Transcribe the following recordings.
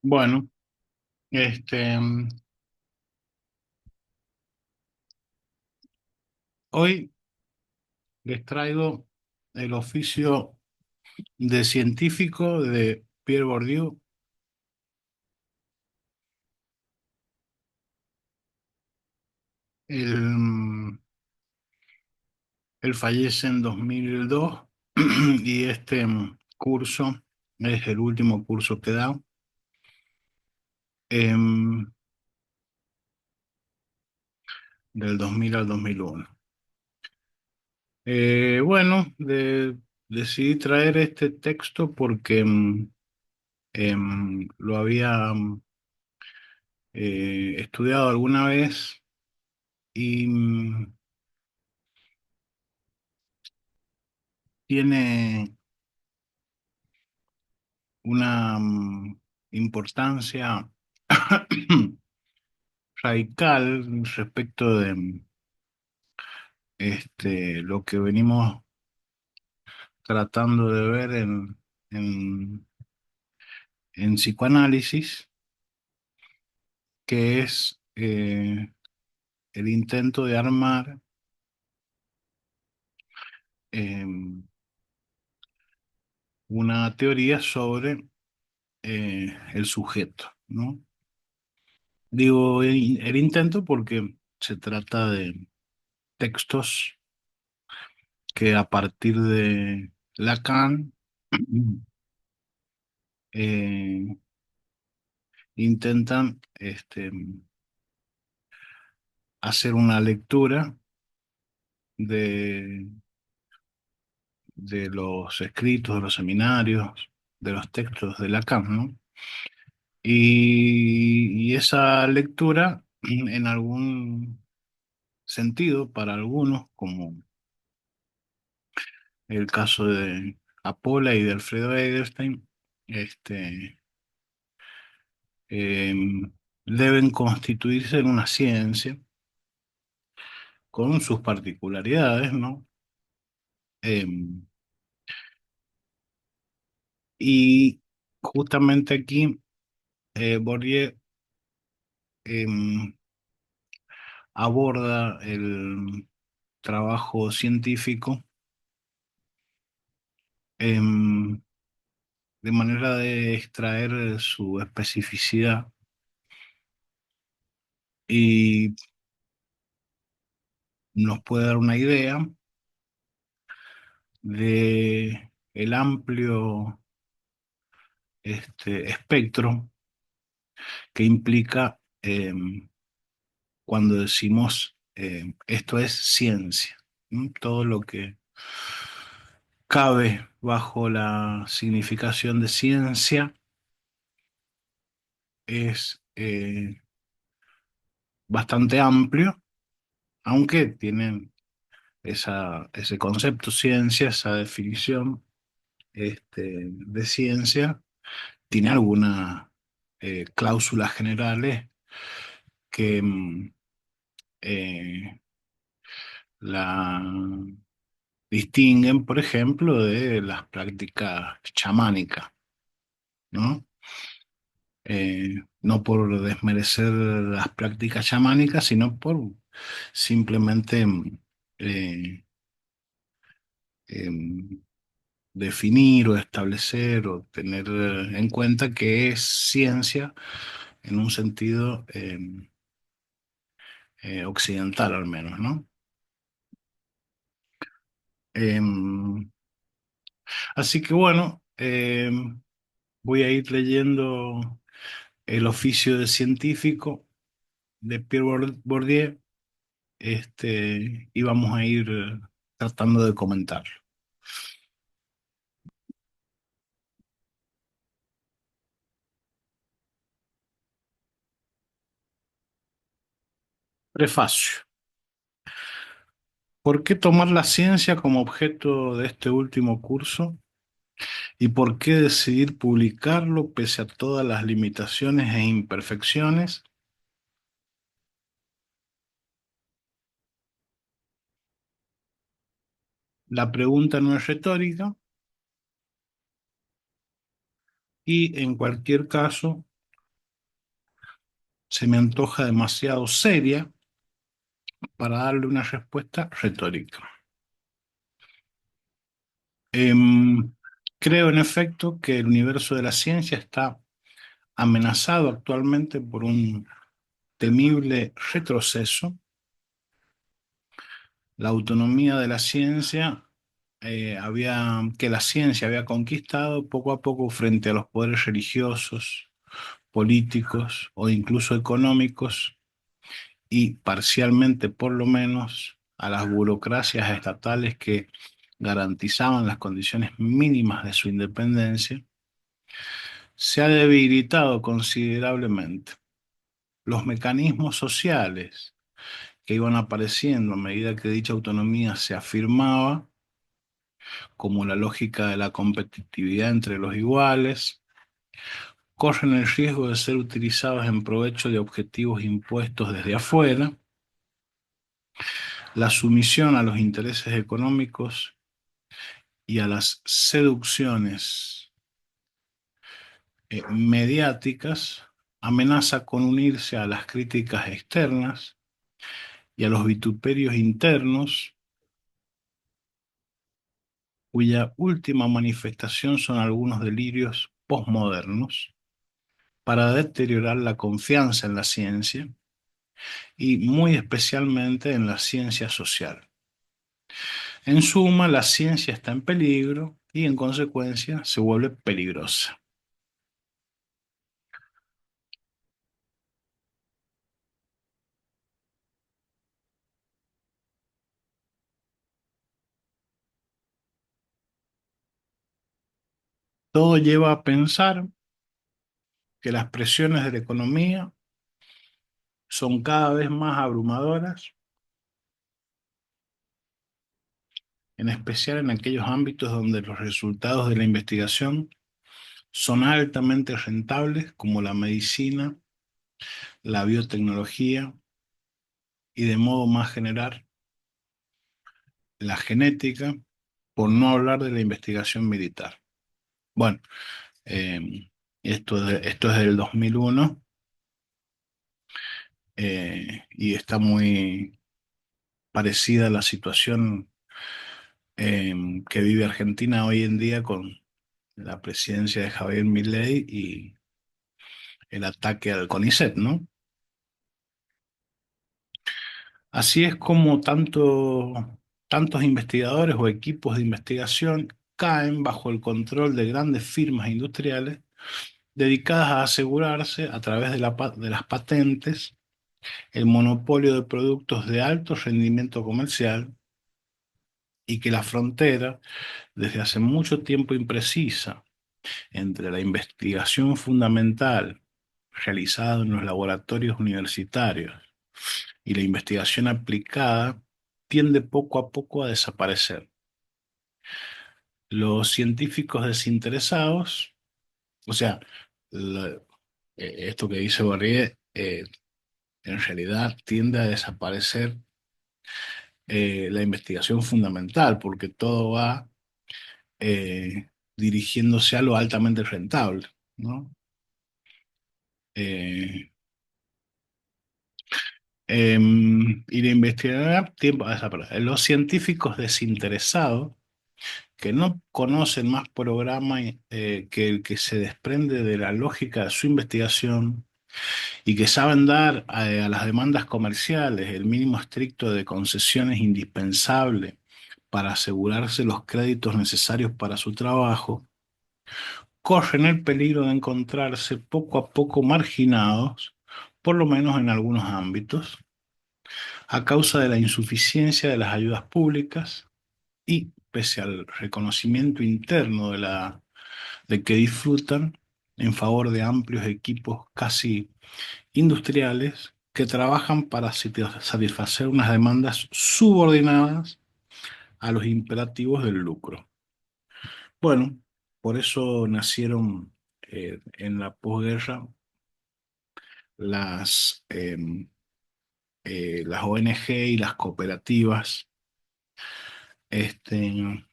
Bueno, este, hoy les traigo el oficio de científico de Pierre Bourdieu. Él, él fallece en 2002 y este curso es el último curso que da em, del 2000 al 2001. Decidí traer este texto porque lo había estudiado alguna vez y tiene una importancia radical respecto de lo que venimos tratando de ver en, en psicoanálisis, que es el intento de armar eh, una teoría sobre el sujeto, ¿no? Digo el intento porque se trata de textos que a partir de Lacan eh, intentan hacer una lectura de, de los escritos, de los seminarios, de los textos de Lacan, ¿no? Y esa lectura, en algún sentido, para algunos, como el caso de Apolla y de Alfredo Edelstein, este, deben constituirse en una ciencia con sus particularidades, ¿no? Em, y justamente aquí Bourdieu em, aborda el trabajo científico em, de manera de extraer su especificidad y nos puede dar una idea de el amplio espectro que implica cuando decimos esto es ciencia, ¿no? Todo lo que cabe bajo la significación de ciencia es bastante amplio, aunque tienen ese concepto ciencia, esa definición de ciencia, tiene algunas cláusulas generales que eh, la distinguen, por ejemplo, de las prácticas chamánicas, ¿no? No por desmerecer las prácticas chamánicas, sino por simplemente eh, em, definir o establecer o tener en cuenta que es ciencia en un sentido occidental al menos, ¿no? Em, Así que bueno, voy a ir leyendo el oficio de científico de Pierre Bourdieu, y vamos a ir tratando de comentarlo. Prefacio. ¿Por qué tomar la ciencia como objeto de este último curso? ¿Y por qué decidir publicarlo pese a todas las limitaciones e imperfecciones? La pregunta no es retórica y, en cualquier caso, se me antoja demasiado seria para darle una respuesta retórica. Em, Creo en efecto que el universo de la ciencia está amenazado actualmente por un temible retroceso. La autonomía de la ciencia que la ciencia había conquistado poco a poco frente a los poderes religiosos, políticos o incluso económicos y parcialmente por lo menos a las burocracias estatales que garantizaban las condiciones mínimas de su independencia, se ha debilitado considerablemente. Los mecanismos sociales que iban apareciendo a medida que dicha autonomía se afirmaba, como la lógica de la competitividad entre los iguales, corren el riesgo de ser utilizados en provecho de objetivos impuestos desde afuera. La sumisión a los intereses económicos y a las seducciones mediáticas amenaza con unirse a las críticas externas y a los vituperios internos, cuya última manifestación son algunos delirios posmodernos para deteriorar la confianza en la ciencia y muy especialmente en la ciencia social. En suma, la ciencia está en peligro y en consecuencia se vuelve peligrosa. Todo lleva a pensar que las presiones de la economía son cada vez más abrumadoras, en especial en aquellos ámbitos donde los resultados de la investigación son altamente rentables, como la medicina, la biotecnología y de modo más general la genética, por no hablar de la investigación militar. Bueno, eh, esto es del 2001 y está muy parecida a la situación que vive Argentina hoy en día con la presidencia de Javier Milei y el ataque al CONICET, ¿no? Así es como tantos investigadores o equipos de investigación caen bajo el control de grandes firmas industriales dedicadas a asegurarse, a través de las patentes, el monopolio de productos de alto rendimiento comercial y que la frontera, desde hace mucho tiempo imprecisa, entre la investigación fundamental realizada en los laboratorios universitarios y la investigación aplicada tiende poco a poco a desaparecer. Los científicos desinteresados, o sea, la- esto que dice Borrier, en realidad tiende a desaparecer la investigación fundamental, porque todo va dirigiéndose a lo altamente rentable, ¿no? Eh, y la investigación tiempo a desaparecer. Los científicos desinteresados que no conocen más programa que el que se desprende de la lógica de su investigación y que saben dar a las demandas comerciales el mínimo estricto de concesiones indispensable para asegurarse los créditos necesarios para su trabajo, corren el peligro de encontrarse poco a poco marginados, por lo menos en algunos ámbitos, a causa de la insuficiencia de las ayudas públicas y, pese al reconocimiento interno de que disfrutan, en favor de amplios equipos casi industriales que trabajan para satisfacer unas demandas subordinadas a los imperativos del lucro. Bueno, por eso nacieron en la posguerra las ONG y las cooperativas. Este,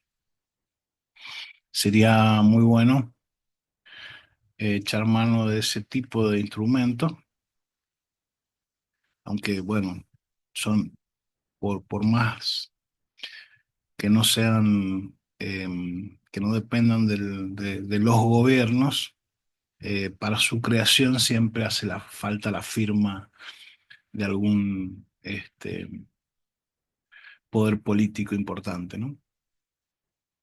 Sería muy bueno echar mano de ese tipo de instrumentos aunque bueno, son por más que no sean, que no dependan de los gobiernos, para su creación siempre hace la falta la firma de algún poder político importante, ¿no?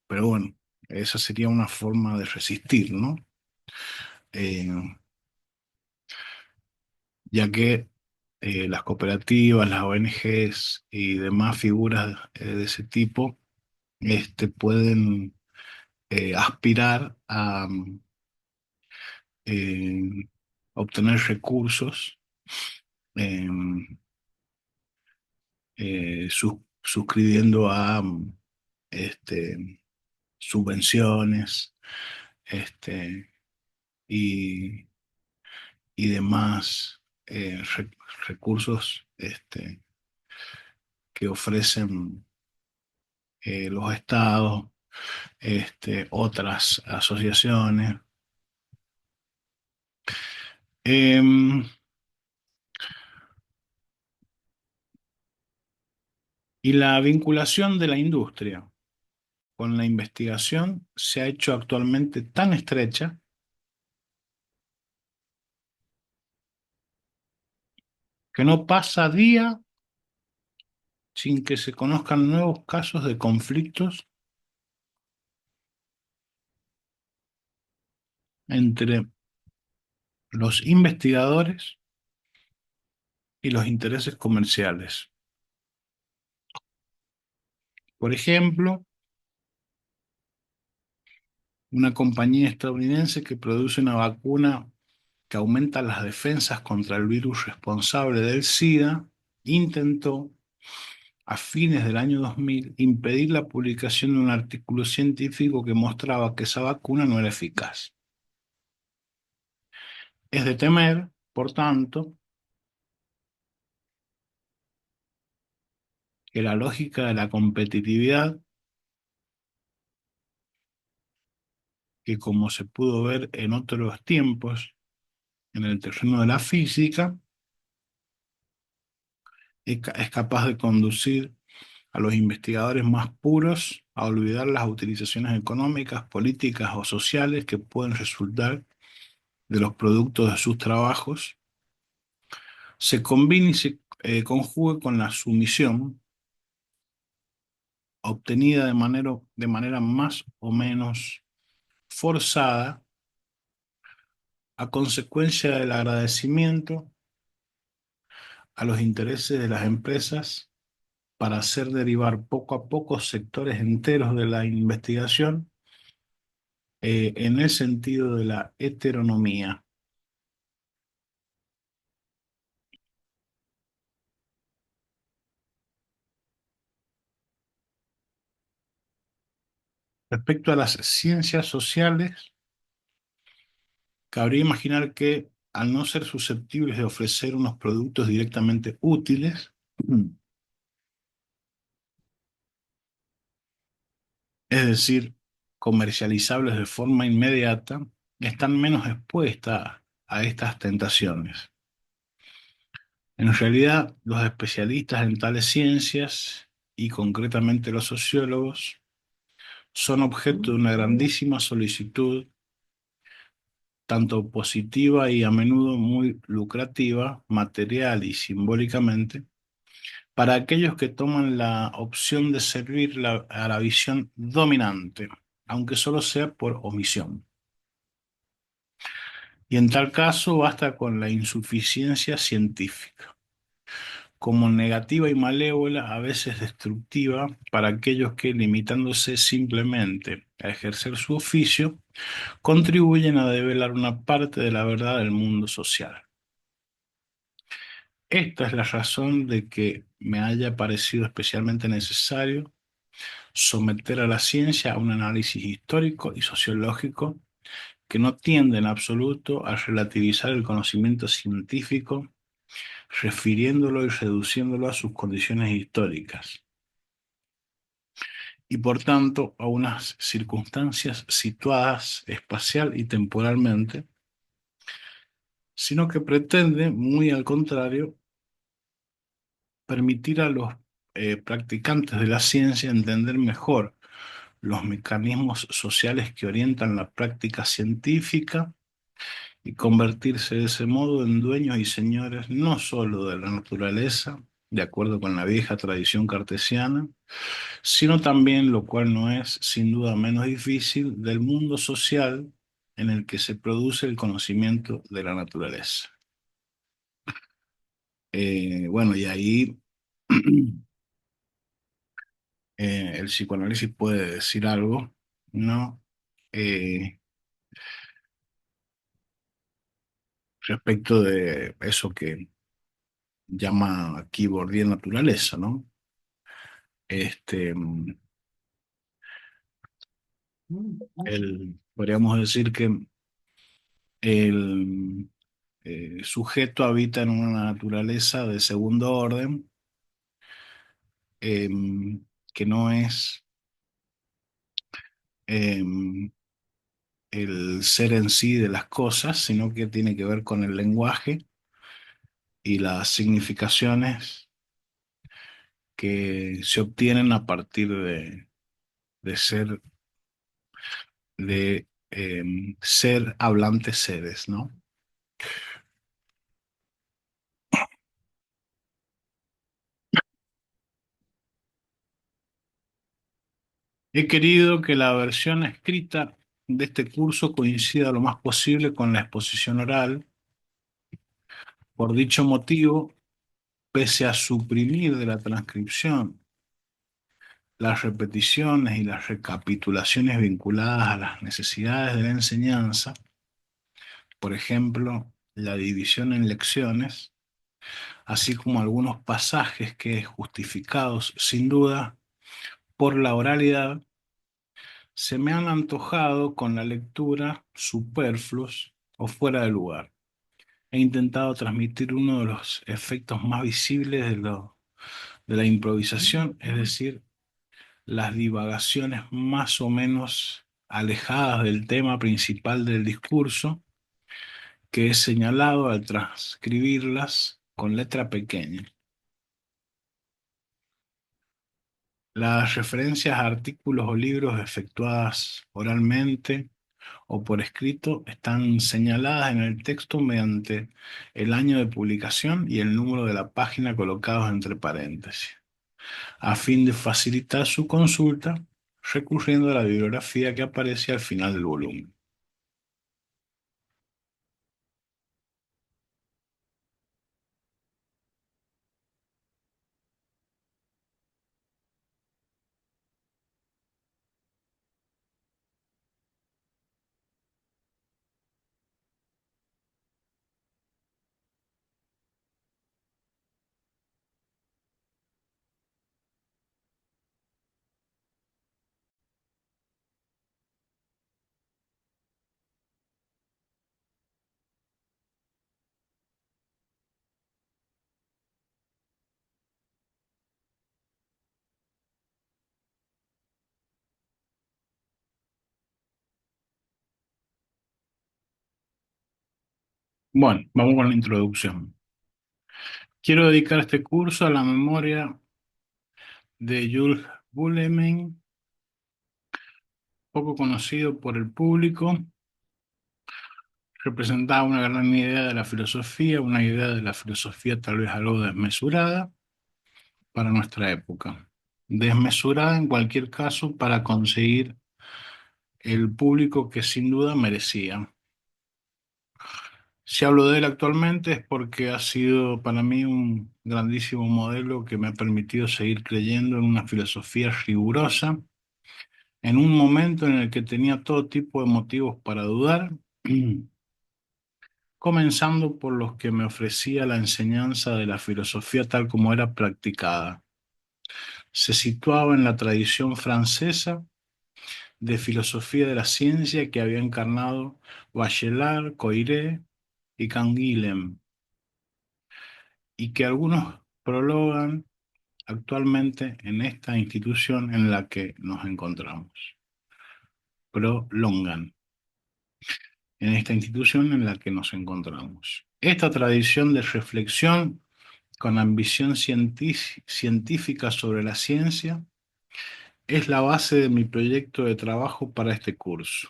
Pero bueno, esa sería una forma de resistir, ¿no? Eh, ya que las cooperativas, las ONGs y demás figuras de ese tipo pueden aspirar a eh, obtener recursos eh, suscribiendo a este, subvenciones este, y, y demás recursos que ofrecen los estados, otras asociaciones. Em, y la vinculación de la industria con la investigación se ha hecho actualmente tan estrecha que no pasa día sin que se conozcan nuevos casos de conflictos entre los investigadores y los intereses comerciales. Por ejemplo, una compañía estadounidense que produce una vacuna que aumenta las defensas contra el virus responsable del SIDA intentó a fines del año 2000 impedir la publicación de un artículo científico que mostraba que esa vacuna no era eficaz. Es de temer, por tanto, que la lógica de la competitividad, que como se pudo ver en otros tiempos en el terreno de la física, es capaz de conducir a los investigadores más puros a olvidar las utilizaciones económicas, políticas o sociales que pueden resultar de los productos de sus trabajos, se combine y se conjugue con la sumisión obtenida de manera más o menos forzada a consecuencia del agradecimiento a los intereses de las empresas para hacer derivar poco a poco sectores enteros de la investigación en el sentido de la heteronomía. Respecto a las ciencias sociales, cabría imaginar que, al no ser susceptibles de ofrecer unos productos directamente útiles, es decir, comercializables de forma inmediata, están menos expuestas a estas tentaciones. En realidad, los especialistas en tales ciencias, y concretamente los sociólogos, son objeto de una grandísima solicitud, tanto positiva y a menudo muy lucrativa, material y simbólicamente, para aquellos que toman la opción de servir a la visión dominante, aunque solo sea por omisión. Y en tal caso basta con la insuficiencia científica, como negativa y malévola, a veces destructiva, para aquellos que, limitándose simplemente a ejercer su oficio, contribuyen a develar una parte de la verdad del mundo social. Esta es la razón de que me haya parecido especialmente necesario someter a la ciencia a un análisis histórico y sociológico que no tiende en absoluto a relativizar el conocimiento científico, refiriéndolo y reduciéndolo a sus condiciones históricas, y por tanto a unas circunstancias situadas espacial y temporalmente, sino que pretende, muy al contrario, permitir a los practicantes de la ciencia entender mejor los mecanismos sociales que orientan la práctica científica y convertirse de ese modo en dueños y señores no sólo de la naturaleza, de acuerdo con la vieja tradición cartesiana, sino también, lo cual no es sin duda menos difícil, del mundo social en el que se produce el conocimiento de la naturaleza. Bueno, y ahí el psicoanálisis puede decir algo, ¿no? Eh, Respecto de eso que llama aquí Bourdieu naturaleza, ¿no? Este, podríamos decir que el sujeto habita en una naturaleza de segundo orden, que no es em, el ser en sí de las cosas, sino que tiene que ver con el lenguaje y las significaciones que se obtienen a partir de ser, ser hablantes seres, ¿no? He querido que la versión escrita de este curso coincida lo más posible con la exposición oral. Por dicho motivo, pese a suprimir de la transcripción las repeticiones y las recapitulaciones vinculadas a las necesidades de la enseñanza, por ejemplo, la división en lecciones, así como algunos pasajes que, justificados sin duda por la oralidad, se me han antojado con la lectura superfluos o fuera de lugar. He intentado transmitir uno de los efectos más visibles de la improvisación, es decir, las divagaciones más o menos alejadas del tema principal del discurso, que he señalado al transcribirlas con letra pequeña. Las referencias a artículos o libros efectuadas oralmente o por escrito están señaladas en el texto mediante el año de publicación y el número de la página colocados entre paréntesis, a fin de facilitar su consulta recurriendo a la bibliografía que aparece al final del volumen. Bueno, vamos con la introducción. Quiero dedicar este curso a la memoria de Jules Bullman, poco conocido por el público. Representaba una gran idea de la filosofía, una idea de la filosofía tal vez algo desmesurada para nuestra época. Desmesurada en cualquier caso para conseguir el público que sin duda merecía. Si hablo de él actualmente es porque ha sido para mí un grandísimo modelo que me ha permitido seguir creyendo en una filosofía rigurosa en un momento en el que tenía todo tipo de motivos para dudar, comenzando por los que me ofrecía la enseñanza de la filosofía tal como era practicada. Se situaba en la tradición francesa de filosofía de la ciencia que había encarnado Bachelard, Coiré y Canguilhem, y que algunos prologan actualmente en esta institución en la que nos encontramos. Prolongan en esta institución en la que nos encontramos. Esta tradición de reflexión con ambición científica sobre la ciencia es la base de mi proyecto de trabajo para este curso.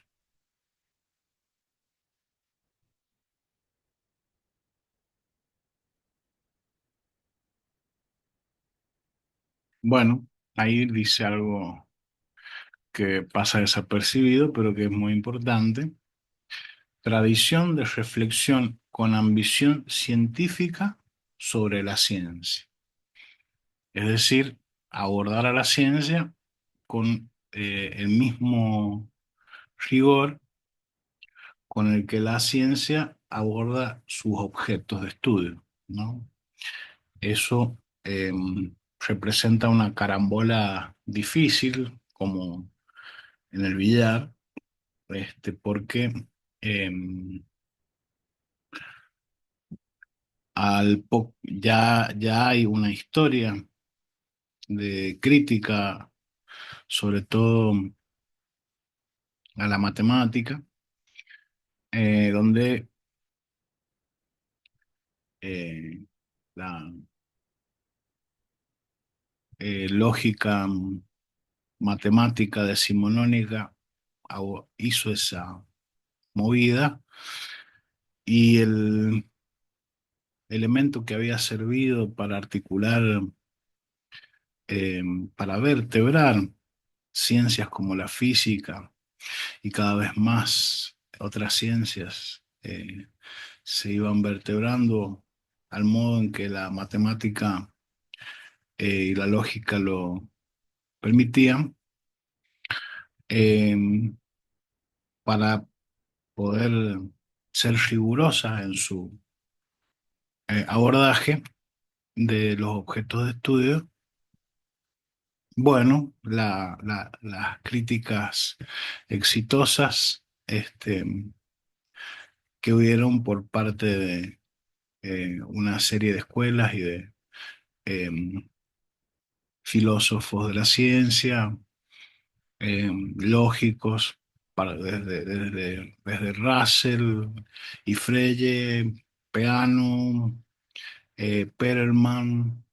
Bueno, ahí dice algo que pasa desapercibido, pero que es muy importante. Tradición de reflexión con ambición científica sobre la ciencia. Es decir, abordar a la ciencia con el mismo rigor con el que la ciencia aborda sus objetos de estudio, ¿no? Eso representa una carambola difícil, como en el billar, porque em, ya hay una historia de crítica, sobre todo a la matemática, donde eh, la lógica matemática decimonónica hizo esa movida y el elemento que había servido para articular, eh, para vertebrar ciencias como la física y cada vez más otras ciencias se iban vertebrando al modo en que la matemática y la lógica lo permitían, eh, para poder ser rigurosa en su abordaje de los objetos de estudio. Bueno, las críticas exitosas que hubieron por parte de una serie de escuelas y de eh, filósofos de la ciencia, lógicos, desde Russell y Frege, Peano, Perelman,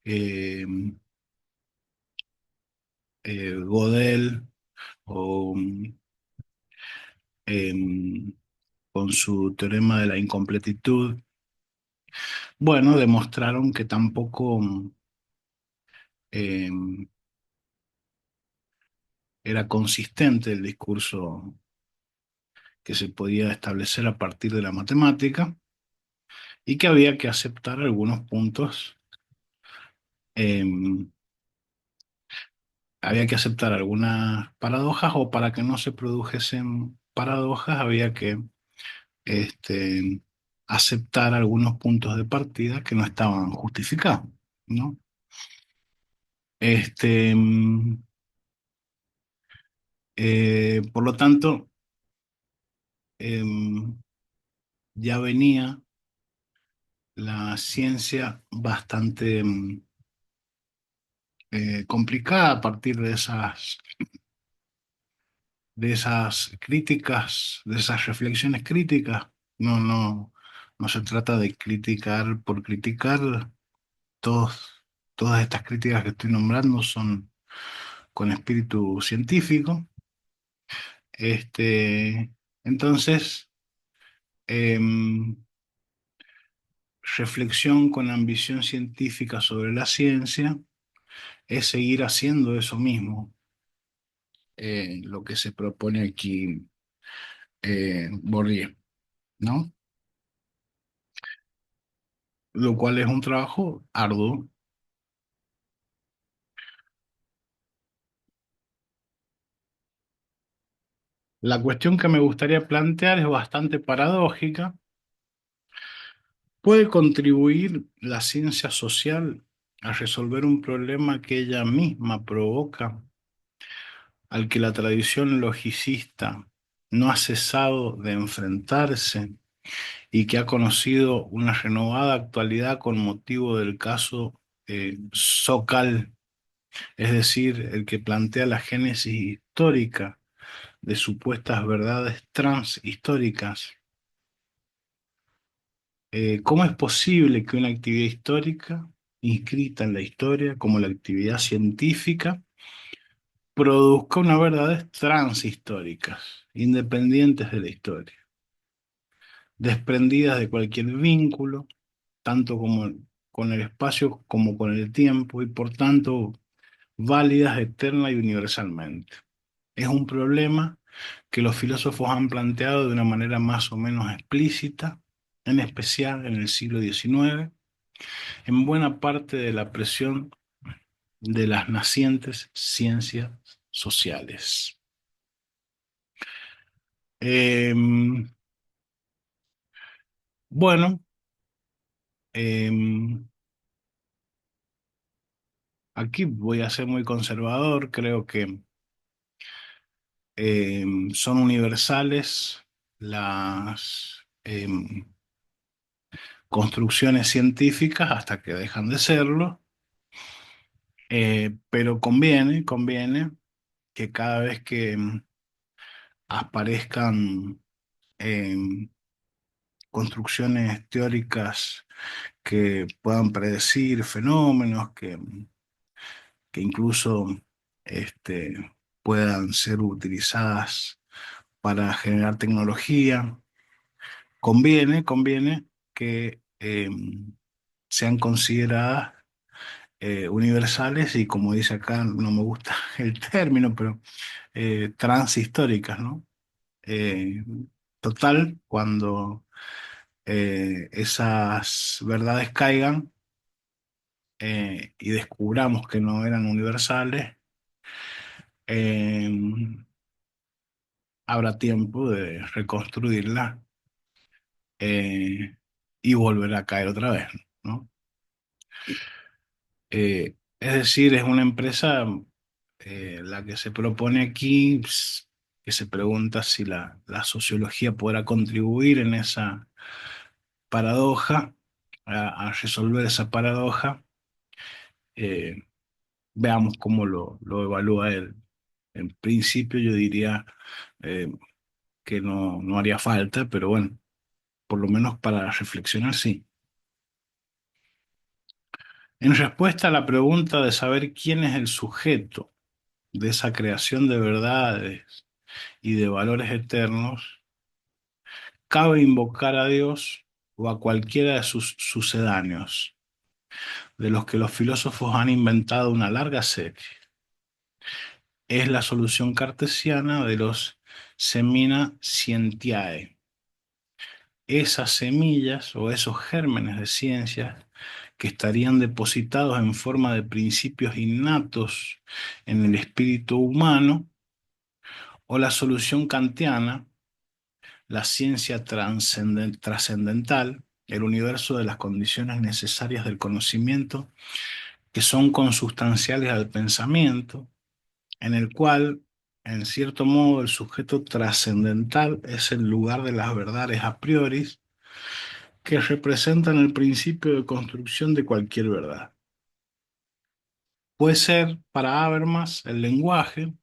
eh, Gödel, o em, con su teorema de la incompletitud. Bueno, demostraron que tampoco em, era consistente el discurso que se podía establecer a partir de la matemática y que había que aceptar algunos puntos, em, había que aceptar algunas paradojas, o para que no se produjesen paradojas había que este, aceptar algunos puntos de partida que no estaban justificados, ¿no? Este, por lo tanto, em, ya venía la ciencia bastante complicada a partir de esas críticas, de esas reflexiones críticas. No se trata de criticar por criticar. Todos, todas estas críticas que estoy nombrando son con espíritu científico. Entonces, em, reflexión con ambición científica sobre la ciencia es seguir haciendo eso mismo, lo que se propone aquí Bourdieu, ¿no? Lo cual es un trabajo arduo. La cuestión que me gustaría plantear es bastante paradójica. ¿Puede contribuir la ciencia social a resolver un problema que ella misma provoca, al que la tradición logicista no ha cesado de enfrentarse y que ha conocido una renovada actualidad con motivo del caso Sokal, es decir, el que plantea la génesis histórica de supuestas verdades transhistóricas ¿Cómo es posible que una actividad histórica, inscrita en la historia como la actividad científica, produzca unas verdades transhistóricas, independientes de la historia, desprendidas de cualquier vínculo, tanto como con el espacio como con el tiempo, y por tanto válidas eterna y universalmente? Es un problema que los filósofos han planteado de una manera más o menos explícita, en especial en el siglo XIX, en buena parte de la presión de las nacientes ciencias sociales. Em, bueno, em, aquí voy a ser muy conservador, creo que son universales las construcciones científicas hasta que dejan de serlo, pero conviene que cada vez que aparezcan em, construcciones teóricas que puedan predecir fenómenos, que incluso puedan ser utilizadas para generar tecnología, conviene que sean consideradas universales y, como dice acá, no me gusta el término, pero transhistóricas, ¿no? Eh, Total, cuando esas verdades caigan y descubramos que no eran universales, eh, habrá tiempo de reconstruirla y volver a caer otra vez, ¿no? Es decir, es una empresa la que se propone aquí, que se pregunta si la sociología podrá contribuir en esa paradoja, a resolver esa paradoja. Eh, Veamos cómo lo evalúa él. En principio yo diría eh, que no haría falta, pero bueno, por lo menos para reflexionar sí. En respuesta a la pregunta de saber quién es el sujeto de esa creación de verdades y de valores eternos, cabe invocar a Dios o a cualquiera de sus sucedáneos, de los que los filósofos han inventado una larga serie. Es la solución cartesiana de los semina scientiae, esas semillas o esos gérmenes de ciencias que estarían depositados en forma de principios innatos en el espíritu humano, o la solución kantiana, la ciencia trascendental, el universo de las condiciones necesarias del conocimiento, que son consustanciales al pensamiento, en el cual, en cierto modo, el sujeto trascendental es el lugar de las verdades a priori que representan el principio de construcción de cualquier verdad. Puede ser para Habermas el lenguaje,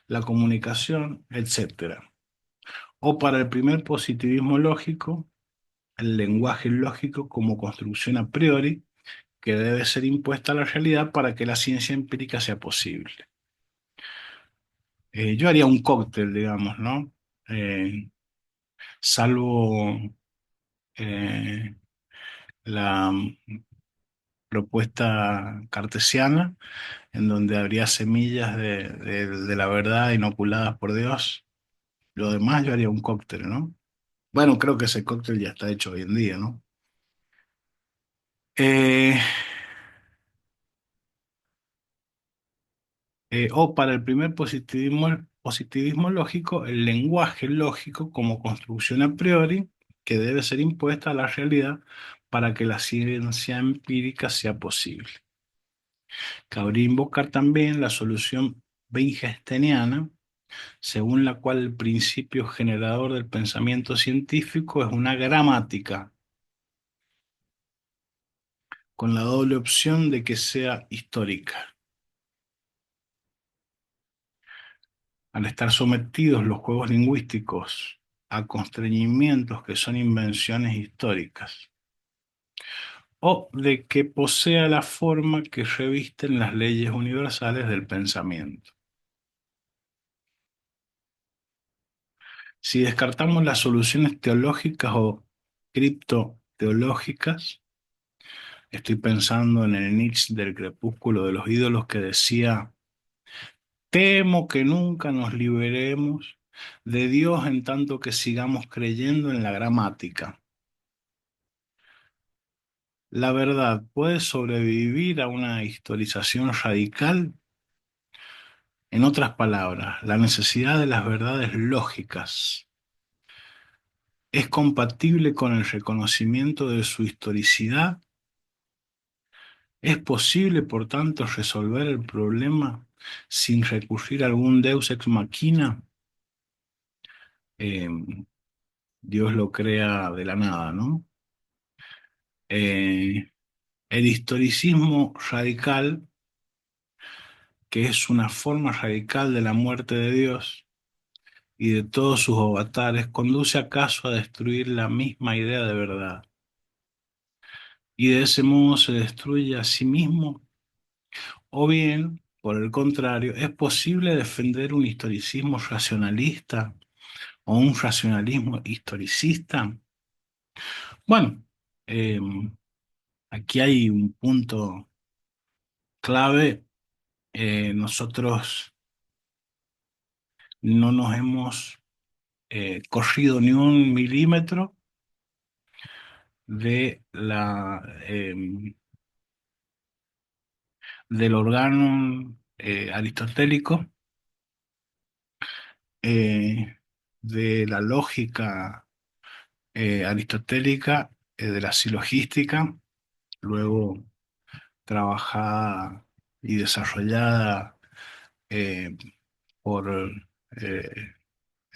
la comunicación, etcétera. O para el primer positivismo lógico, el lenguaje lógico como construcción a priori que debe ser impuesta a la realidad para que la ciencia empírica sea posible. Yo haría un cóctel, digamos, ¿no? Eh, Salvo eh, la propuesta cartesiana, en donde habría semillas de la verdad inoculadas por Dios. Lo demás yo haría un cóctel, ¿no? Bueno, creo que ese cóctel ya está hecho hoy en día, ¿no? Eh, o para el primer positivismo lógico, el lenguaje lógico como construcción a priori que debe ser impuesta a la realidad para que la ciencia empírica sea posible. Cabría invocar también la solución wittgensteiniana, según la cual el principio generador del pensamiento científico es una gramática, con la doble opción de que sea histórica. Al estar sometidos los juegos lingüísticos a constreñimientos que son invenciones históricas, o de que posea la forma que revisten las leyes universales del pensamiento. Si descartamos las soluciones teológicas o criptoteológicas, estoy pensando en el Nietzsche del Crepúsculo de los ídolos que decía: temo que nunca nos liberemos de Dios en tanto que sigamos creyendo en la gramática. La verdad puede sobrevivir a una historización radical. En otras palabras, la necesidad de las verdades lógicas es compatible con el reconocimiento de su historicidad. Es posible, por tanto, resolver el problema sin recurrir a algún Deus ex machina. Eh, Dios lo crea de la nada, ¿no? Eh, el historicismo radical, que es una forma radical de la muerte de Dios y de todos sus avatares, conduce acaso a destruir la misma idea de verdad. Y de ese modo se destruye a sí mismo. O bien, por el contrario, es posible defender un historicismo racionalista o un racionalismo historicista. Bueno, eh, aquí hay un punto clave. Nosotros no nos hemos corrido ni un milímetro de del órgano aristotélico, eh, de la lógica aristotélica, de la silogística, luego trabajada y desarrollada eh, por eh,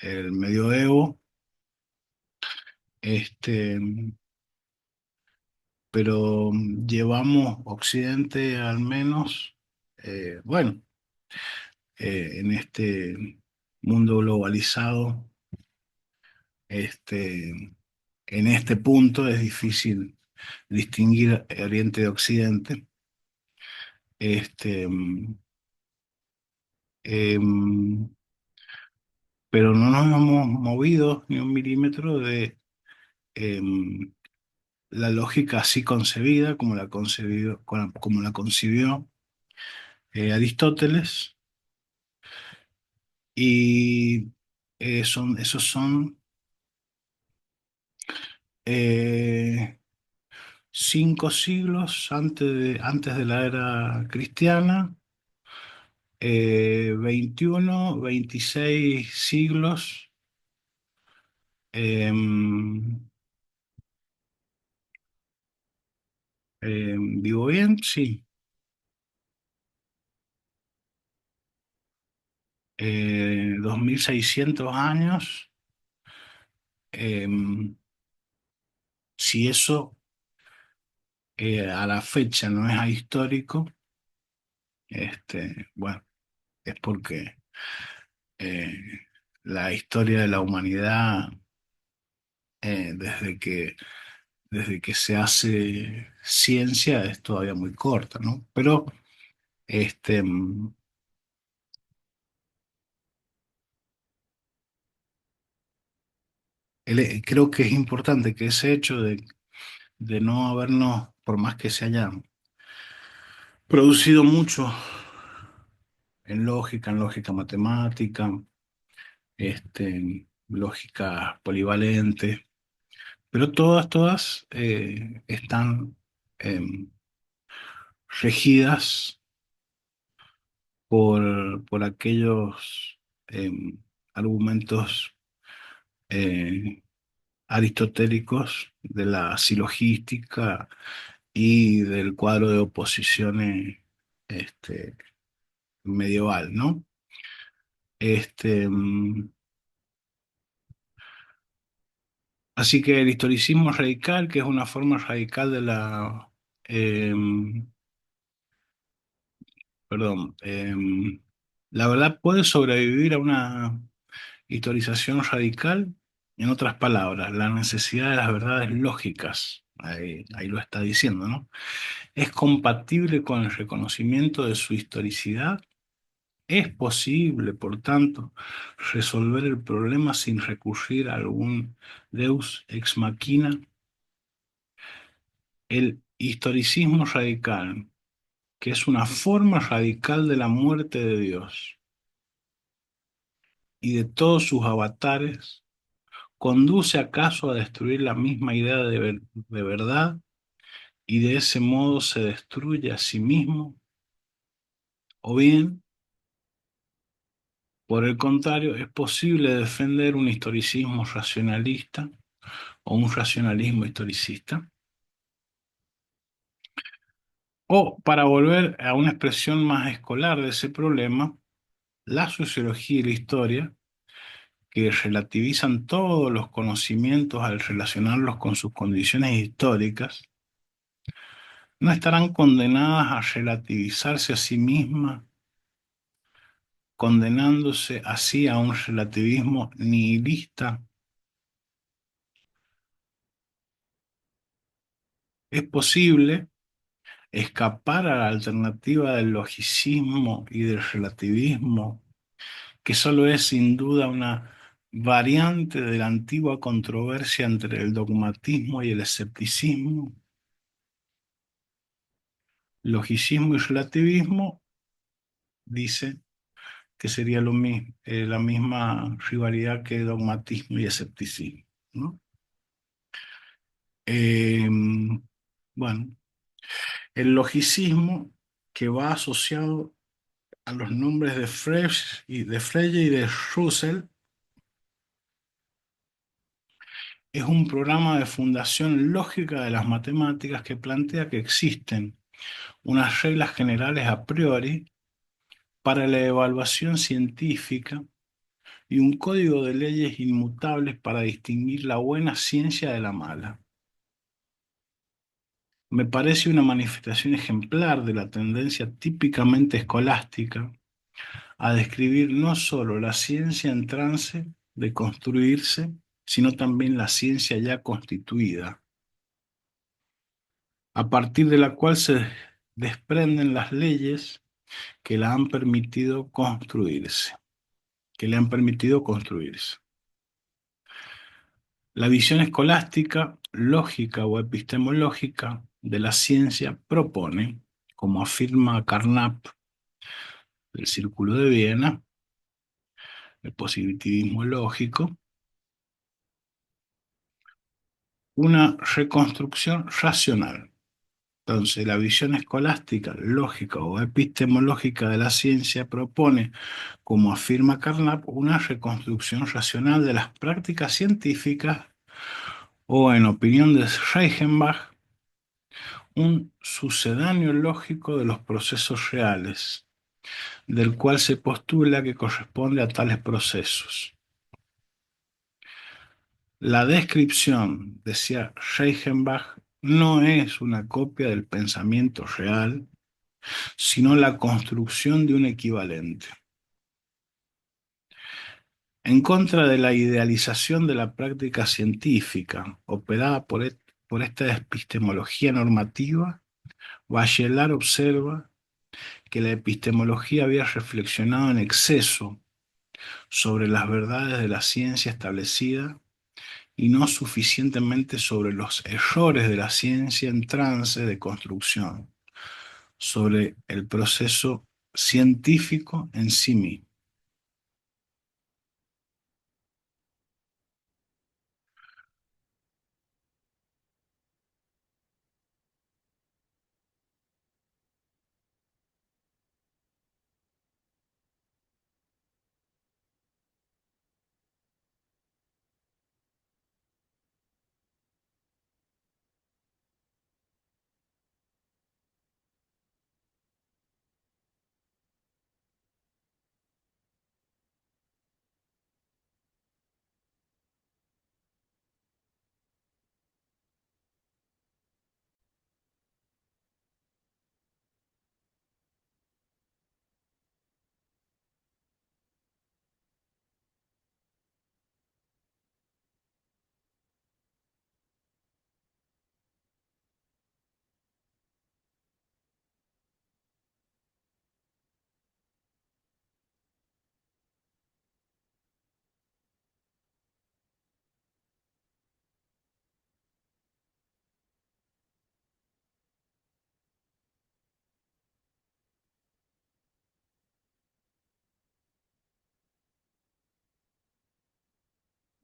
el medioevo, este, pero llevamos Occidente al menos, bueno, en este mundo globalizado, en este punto es difícil distinguir Oriente de Occidente. Este, em, pero no nos hemos movido ni un milímetro de em, la lógica así concebida, como la concibió Aristóteles, y esos son eh, 5 siglos antes de la era cristiana, 21, 26 siglos. em, ¿Digo bien? Sí. 2600 años. em, si eso a la fecha no es ahistórico, bueno, es porque eh, la historia de la humanidad, desde que se hace ciencia, es todavía muy corta, ¿no? Pero este, mm, creo que es importante que ese hecho de no habernos, por más que se haya producido mucho en lógica matemática, lógica polivalente, pero todas están em, regidas por aquellos argumentos eh, aristotélicos de la silogística y del cuadro de oposiciones este, medieval, ¿no? Este, mm, Así que el historicismo radical, que es una forma radical de perdón, la verdad puede sobrevivir a una historización radical. En otras palabras, la necesidad de las verdades lógicas, ahí lo está diciendo, ¿no? Es compatible con el reconocimiento de su historicidad. Es posible, por tanto, resolver el problema sin recurrir a algún Deus ex machina. El historicismo radical, que es una forma radical de la muerte de Dios y de todos sus avatares, ¿conduce acaso a destruir la misma idea de verdad y de ese modo se destruye a sí mismo? ¿O bien, por el contrario, es posible defender un historicismo racionalista o un racionalismo historicista? O, para volver a una expresión más escolar de ese problema, la sociología y la historia, que relativizan todos los conocimientos al relacionarlos con sus condiciones históricas, no estarán condenadas a relativizarse a sí mismas, condenándose así a un relativismo nihilista. Es posible escapar a la alternativa del logicismo y del relativismo, que solo es sin duda una variante de la antigua controversia entre el dogmatismo y el escepticismo. Logicismo y relativismo dice que sería lo mismo, la misma rivalidad que dogmatismo y escepticismo, ¿no? Eh, bueno, el logicismo, que va asociado a los nombres de Frege y de Russell, es un programa de fundación lógica de las matemáticas que plantea que existen unas reglas generales a priori para la evaluación científica y un código de leyes inmutables para distinguir la buena ciencia de la mala. Me parece una manifestación ejemplar de la tendencia típicamente escolástica a describir no sólo la ciencia en trance de construirse, sino también la ciencia ya constituida, a partir de la cual se desprenden las leyes que la han permitido construirse, que le han permitido construirse. La visión escolástica, lógica o epistemológica de la ciencia propone, como afirma Carnap del Círculo de Viena, el positivismo lógico, una reconstrucción racional. Entonces, la visión escolástica, lógica o epistemológica de la ciencia propone, como afirma Carnap, una reconstrucción racional de las prácticas científicas o, en opinión de Reichenbach, un sucedáneo lógico de los procesos reales, del cual se postula que corresponde a tales procesos. La descripción, decía Reichenbach, no es una copia del pensamiento real, sino la construcción de un equivalente. En contra de la idealización de la práctica científica operada por esta epistemología normativa, Bachelard observa que la epistemología había reflexionado en exceso sobre las verdades de la ciencia establecida y no suficientemente sobre los errores de la ciencia en trance de construcción, sobre el proceso científico en sí mismo.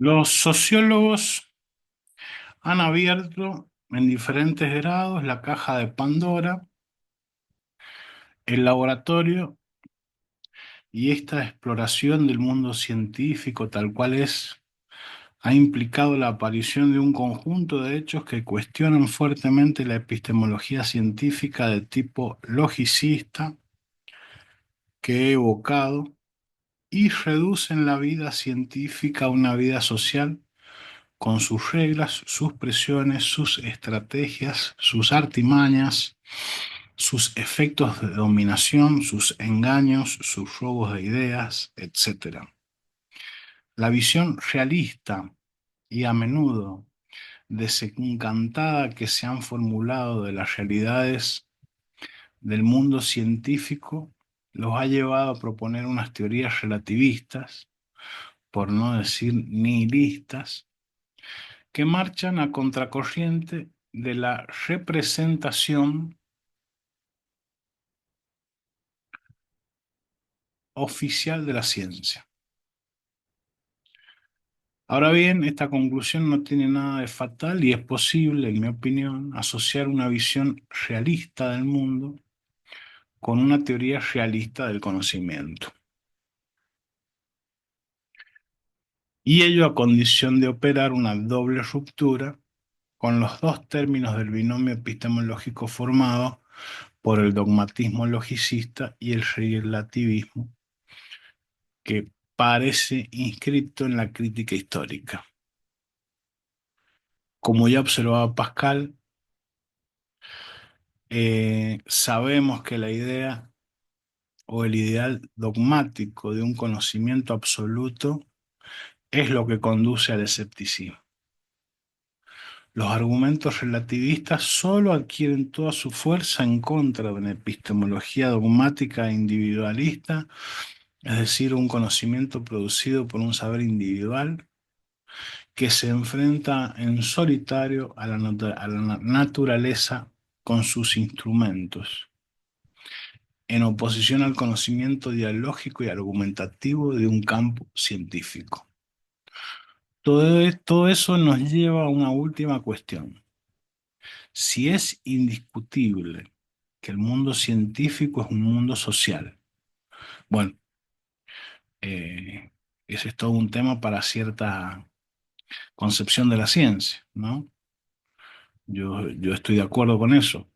Los sociólogos han abierto en diferentes grados la caja de Pandora, el laboratorio y esta exploración del mundo científico tal cual es ha implicado la aparición de un conjunto de hechos que cuestionan fuertemente la epistemología científica de tipo logicista que he evocado y reducen la vida científica a una vida social con sus reglas, sus presiones, sus estrategias, sus artimañas, sus efectos de dominación, sus engaños, sus robos de ideas, etc. La visión realista y a menudo desencantada que se han formulado de las realidades del mundo científico los ha llevado a proponer unas teorías relativistas, por no decir nihilistas, que marchan a contracorriente de la representación oficial de la ciencia. Ahora bien, esta conclusión no tiene nada de fatal y es posible, en mi opinión, asociar una visión realista del mundo con una teoría realista del conocimiento. Y ello a condición de operar una doble ruptura con los dos términos del binomio epistemológico formado por el dogmatismo logicista y el relativismo, que parece inscrito en la crítica histórica. Como ya observaba Pascal, sabemos que la idea o el ideal dogmático de un conocimiento absoluto es lo que conduce al escepticismo. Los argumentos relativistas solo adquieren toda su fuerza en contra de una epistemología dogmática e individualista, es decir, un conocimiento producido por un saber individual que se enfrenta en solitario a la naturaleza con sus instrumentos, en oposición al conocimiento dialógico y argumentativo de un campo científico. Todo eso nos lleva a una última cuestión. Si es indiscutible que el mundo científico es un mundo social, bueno, eh, ese es todo un tema para cierta concepción de la ciencia, ¿no? Yo estoy de acuerdo con eso.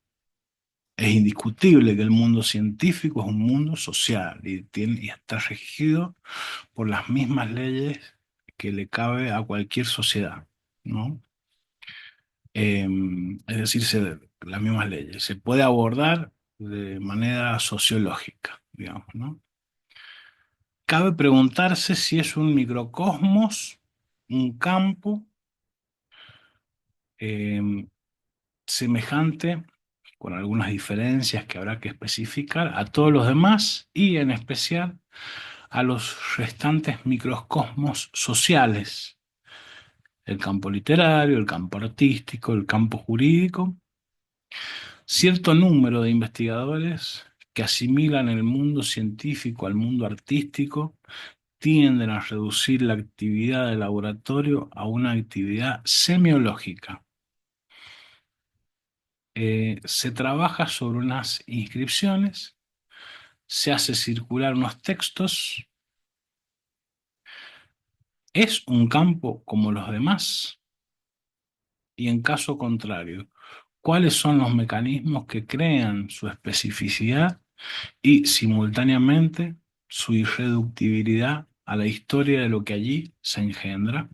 Es indiscutible que el mundo científico es un mundo social y está regido por las mismas leyes que le cabe a cualquier sociedad, ¿no? Eh, es decir, las mismas leyes. Se puede abordar de manera sociológica, digamos, ¿no? Cabe preguntarse si es un microcosmos, un campo eh, semejante, con algunas diferencias que habrá que especificar, a todos los demás y en especial a los restantes microcosmos sociales, el campo literario, el campo artístico, el campo jurídico. Cierto número de investigadores que asimilan el mundo científico al mundo artístico tienden a reducir la actividad de laboratorio a una actividad semiológica. Se trabaja sobre unas inscripciones, se hace circular unos textos. ¿Es un campo como los demás? Y en caso contrario, ¿cuáles son los mecanismos que crean su especificidad y simultáneamente su irreductibilidad a la historia de lo que allí se engendra?